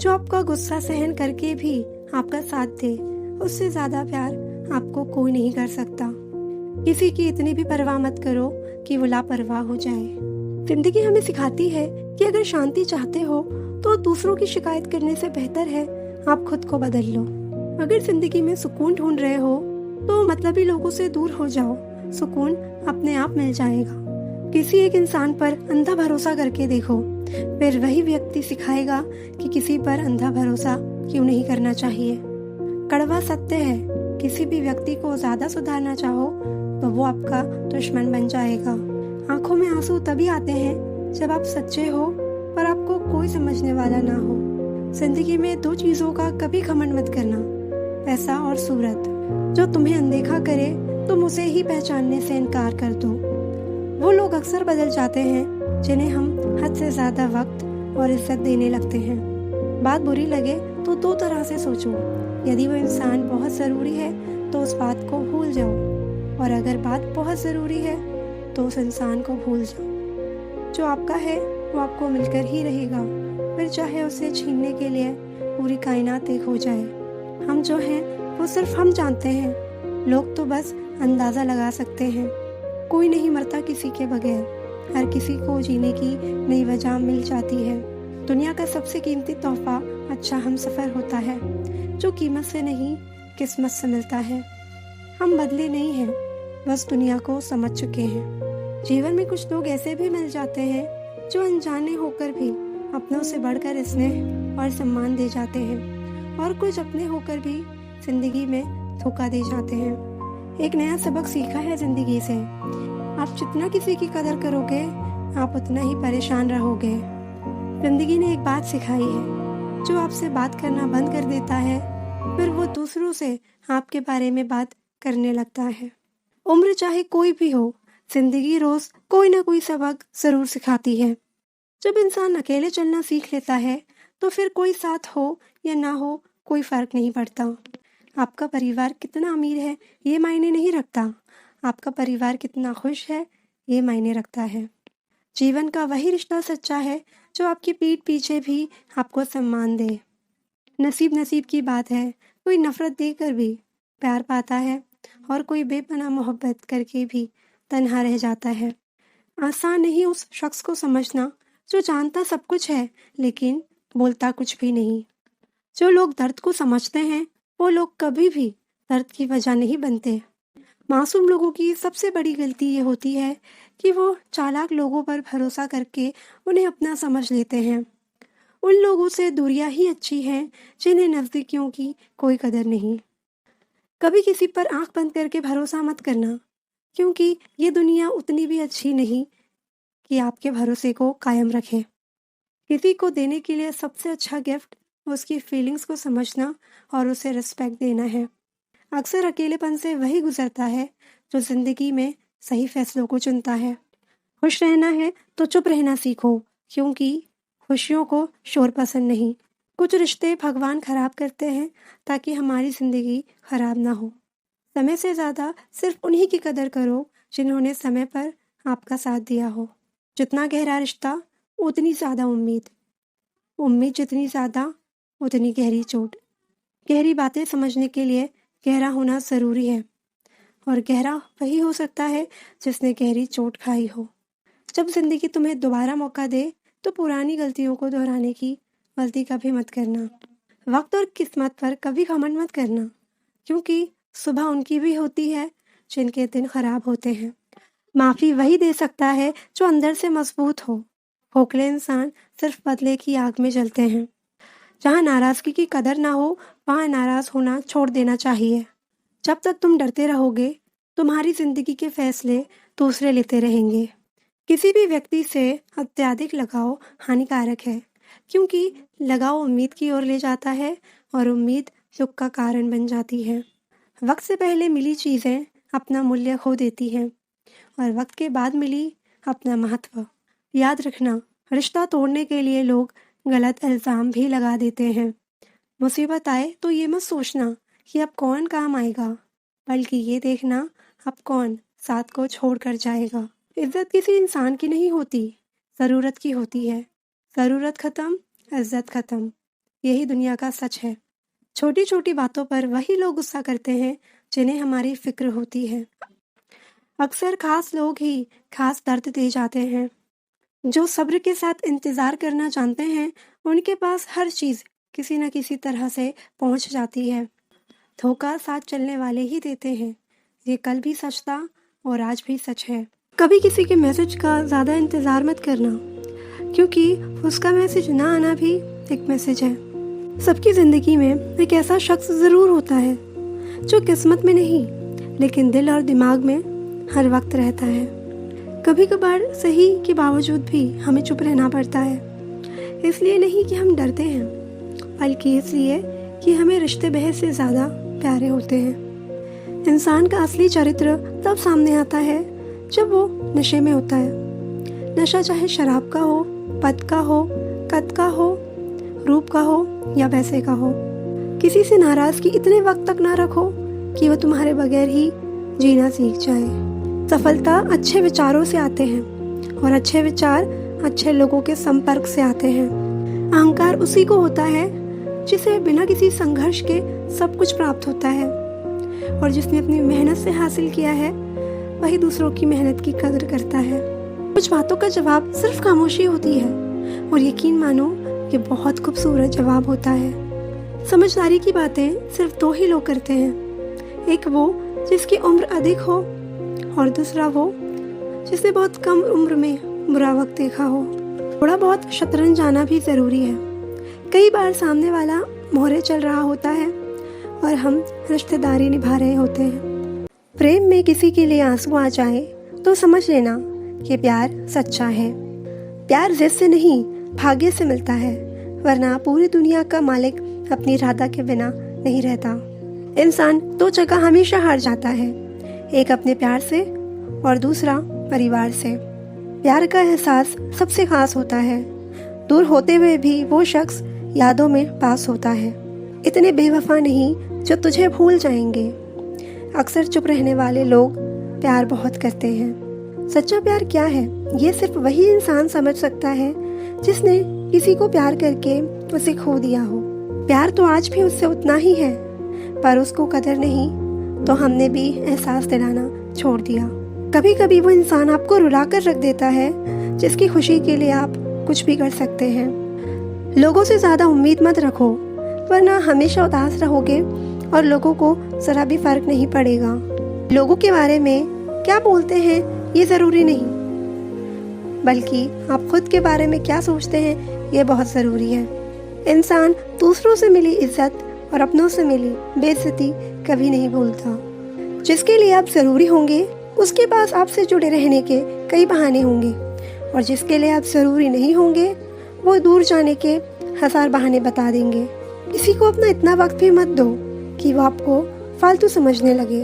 जो आपका गुस्सा सहन करके भी आपका साथ दे, उससे ज्यादा प्यार आपको कोई नहीं कर सकता। किसी की इतनी भी परवाह मत करो कि वो लापरवाह हो जाए। जिंदगी हमें सिखाती है कि अगर शांति चाहते हो तो दूसरों की शिकायत करने से बेहतर है आप खुद को बदल लो। अगर जिंदगी में सुकून ढूंढ रहे हो तो मतलबी लोगों से दूर हो जाओ, सुकून अपने आप मिल जाएगा। किसी एक इंसान पर अंधा भरोसा करके देखो, फिर वही व्यक्ति सिखाएगा कि किसी पर अंधा भरोसा क्यों नहीं करना चाहिए। कड़वा सत्य है, किसी भी व्यक्ति को ज्यादा सुधारना चाहो तो वो आपका दुश्मन बन जाएगा। आंखों में आंसू तभी आते हैं जब आप सच्चे हो पर आपको कोई समझने वाला ना हो। जिंदगी में दो चीजों का कभी घमंड मत करना, पैसा और सूरत। जो तुम्हें अनदेखा करे तुम उसे ही पहचानने से इनकार कर दो। वो लोग अक्सर बदल जाते हैं जिन्हें हम हद से ज्यादा वक्त और इज्जत देने लगते हैं। बात बुरी लगे तो दो तरह से सोचो। यदि वो इंसान बहुत जरूरी है तो उस बात को भूल जाओ, और अगर बात बहुत जरूरी है तो उस इंसान को भूल जाओ। जो आपका है वो आपको मिलकर ही रहेगा, फिर चाहे उसे छीनने के लिए पूरी कायनात एक हो जाए। हम जो हैं वो सिर्फ हम जानते हैं, लोग तो बस अंदाजा लगा सकते हैं। कोई नहीं मरता किसी के बगैर, हर किसी को जीने की नई वजह मिल जाती है। दुनिया का सबसे कीमती तोहफा अच्छा हम सफर होता है, जो कीमत से नहीं किस्मत से मिलता है। हम बदले नहीं हैं, बस दुनिया को समझ चुके हैं। जीवन में कुछ लोग ऐसे भी मिल जाते हैं जो अनजाने होकर भी अपनों से बढ़कर स्नेह और सम्मान दे जाते हैं, और कुछ अपने होकर भी जिंदगी में धोखा दे जाते हैं। एक नया सबक सीखा है जिंदगी से, आप जितना किसी की कदर करोगे आप उतना ही परेशान रहोगे। जिंदगी ने एक बात सिखाई है, जो आपसे बात करना बंद कर देता है फिर वो दूसरों से आपके बारे में बात करने लगता है। उम्र चाहे कोई भी हो, जिंदगी रोज कोई ना कोई सबक जरूर सिखाती है। जब इंसान अकेले चलना सीख लेता है तो फिर कोई साथ हो या ना हो कोई फर्क नहीं पड़ता। आपका परिवार कितना अमीर है ये मायने नहीं रखता, आपका परिवार कितना खुश है ये मायने रखता है। जीवन का वही रिश्ता सच्चा है जो आपकी पीठ पीछे भी आपको सम्मान दे। नसीब की बात है, कोई नफरत देकर भी प्यार पाता है और कोई बेपनाह मोहब्बत करके भी तन्हा रह जाता है। आसान नहीं उस शख्स को समझना जो जानता सब कुछ है लेकिन बोलता कुछ भी नहीं। जो लोग दर्द को समझते हैं वो लोग कभी भी दर्द की वजह नहीं बनते। मासूम लोगों की सबसे बड़ी गलती ये होती है कि वो चालाक लोगों पर भरोसा करके उन्हें अपना समझ लेते हैं। उन लोगों से दूरियां ही अच्छी हैं जिन्हें नजदीकियों की कोई कदर नहीं। कभी किसी पर आंख बंद करके भरोसा मत करना, क्योंकि ये दुनिया उतनी भी अच्छी नहीं कि आपके भरोसे को कायम रखे। किसी को देने के लिए सबसे अच्छा गिफ्ट उसकी फीलिंग्स को समझना और उसे रिस्पेक्ट देना है। अक्सर अकेलेपन से वही गुजरता है जो जिंदगी में सही फैसलों को चुनता है। खुश रहना है तो चुप रहना सीखो, क्योंकि खुशियों को शोर पसंद नहीं। कुछ रिश्ते भगवान खराब करते हैं ताकि हमारी जिंदगी खराब ना हो। समय से ज्यादा सिर्फ उन्हीं की कदर करो जिन्होंने समय पर आपका साथ दिया हो। जितना गहरा रिश्ता उतनी ज्यादा उम्मीद, उम्मीद जितनी ज्यादा उतनी गहरी चोट। गहरी बातें समझने के लिए गहरा होना जरूरी है, और गहरा वही हो सकता है जिसने गहरी चोट खाई हो। जब जिंदगी तुम्हें दोबारा मौका दे तो पुरानी गलतियों को दोहराने की गलती कभी मत करना। वक्त और किस्मत पर कभी घमंड मत करना, क्योंकि सुबह उनकी भी होती है जिनके दिन खराब होते हैं। माफी वही दे सकता है जो अंदर से मजबूत हो। खोखले इंसान सिर्फ बदले की आग में जलते हैं। जहाँ नाराजगी की कदर ना हो वहाँ नाराज होना छोड़ देना चाहिए। जब तक तुम डरते रहोगे तुम्हारी जिंदगी के फैसले दूसरे लेते रहेंगे। किसी भी व्यक्ति से अत्यधिक लगाव हानिकारक है, क्योंकि लगाव उम्मीद की ओर ले जाता है और उम्मीद दुख का कारण बन जाती है। वक्त से पहले मिली चीजें अपना मूल्य खो देती हैं, और वक्त के बाद मिली अपना महत्व। याद रखना, रिश्ता तोड़ने के लिए लोग गलत इल्जाम भी लगा देते हैं। मुसीबत आए तो ये मत सोचना कि अब कौन काम आएगा, बल्कि ये देखना अब कौन साथ को छोड़ कर जाएगा। इज्जत किसी इंसान की नहीं होती, ज़रूरत की होती है। ज़रूरत खत्म, इज्जत खत्म। यही दुनिया का सच है। छोटी छोटी बातों पर वही लोग गुस्सा करते हैं जिन्हें हमारी फिक्र होती है। अक्सर खास लोग ही खास दर्द दे जाते हैं। जो सब्र के साथ इंतज़ार करना जानते हैं, उनके पास हर चीज़ किसी न किसी तरह से पहुंच जाती है। धोखा साथ चलने वाले ही देते हैं। ये कल भी सच था और आज भी सच है। कभी किसी के मैसेज का ज़्यादा इंतज़ार मत करना, क्योंकि उसका मैसेज ना आना भी एक मैसेज है। सबकी ज़िंदगी में एक ऐसा शख्स ज़रूर होता है जो किस्मत में नहीं, लेकिन दिल और दिमाग में हर वक्त रहता है। कभी कभार सही के बावजूद भी हमें चुप रहना पड़ता है। इसलिए नहीं कि हम डरते हैं, बल्कि इसलिए कि हमें रिश्ते बहस से ज़्यादा प्यारे होते हैं। इंसान का असली चरित्र तब सामने आता है जब वो नशे में होता है। नशा चाहे शराब का हो, पद का हो, कद का हो, रूप का हो या पैसे का हो। किसी से नाराज़गी इतने वक्त तक ना रखो कि वो तुम्हारे बगैर ही जीना सीख जाए। सफलता अच्छे विचारों से आते हैं और अच्छे विचार अच्छे लोगों के संपर्क से आते हैं। अहंकार उसी को होता है जिसे बिना किसी संघर्ष के सब कुछ प्राप्त होता है, और जिसने अपनी मेहनत से हासिल किया है वही दूसरों की मेहनत की कदर करता है। कुछ बातों का जवाब सिर्फ खामोशी होती है, और यकीन मानो ये बहुत खूबसूरत जवाब होता है। समझदारी की बातें सिर्फ दो ही लोग करते हैं, एक वो जिसकी उम्र अधिक हो और दूसरा वो जिसने बहुत कम उम्र में बुरा वक्त देखा हो। थोड़ा बहुत शतरंज आना भी ज़रूरी है। कई बार सामने वाला मोहरे चल रहा होता है और हम रिश्तेदारी निभा रहे होते हैं। प्रेम में किसी के लिए आंसू आ जाए तो समझ लेना कि प्यार सच्चा है। प्यार जिद से नहीं, भाग्य से मिलता है, वरना पूरी दुनिया का मालिक अपनी इरादा के बिना नहीं रहता। इंसान दो जगह हमेशा हार जाता है, एक अपने प्यार से और दूसरा परिवार से। प्यार का एहसास सबसे खास होता है। दूर होते हुए भी वो शख्स यादों में पास होता है। इतने बेवफा नहीं जो तुझे भूल जाएंगे। अक्सर चुप रहने वाले लोग प्यार बहुत करते हैं। सच्चा प्यार क्या है, ये सिर्फ वही इंसान समझ सकता है जिसने किसी को प्यार करके उसे खो दिया हो। प्यार तो आज भी उससे उतना ही है, पर उसको कदर नहीं तो हमने भी एहसास दिलाना छोड़ दिया। कभी कभी वो इंसान आपको रुला कर रख देता है जिसकी खुशी के लिए आप कुछ भी कर सकते हैं। लोगों से ज़्यादा उम्मीद मत रखो, वरना हमेशा उदास रहोगे और लोगों को ज़रा भी फर्क नहीं पड़ेगा। लोगों के बारे में क्या बोलते हैं ये ज़रूरी नहीं, बल्कि आप खुद के बारे में क्या सोचते हैं ये बहुत ज़रूरी है। इंसान दूसरों से मिली इज्जत और अपनों से मिली बेइज्जती कभी नहीं भूलता। जिसके लिए आप ज़रूरी होंगे उसके पास आपसे जुड़े रहने के कई बहाने होंगे, और जिसके लिए आप ज़रूरी नहीं होंगे वो दूर जाने के 1000 बहाने बता देंगे। किसी को अपना इतना वक्त भी मत दो कि वो आपको फालतू समझने लगे।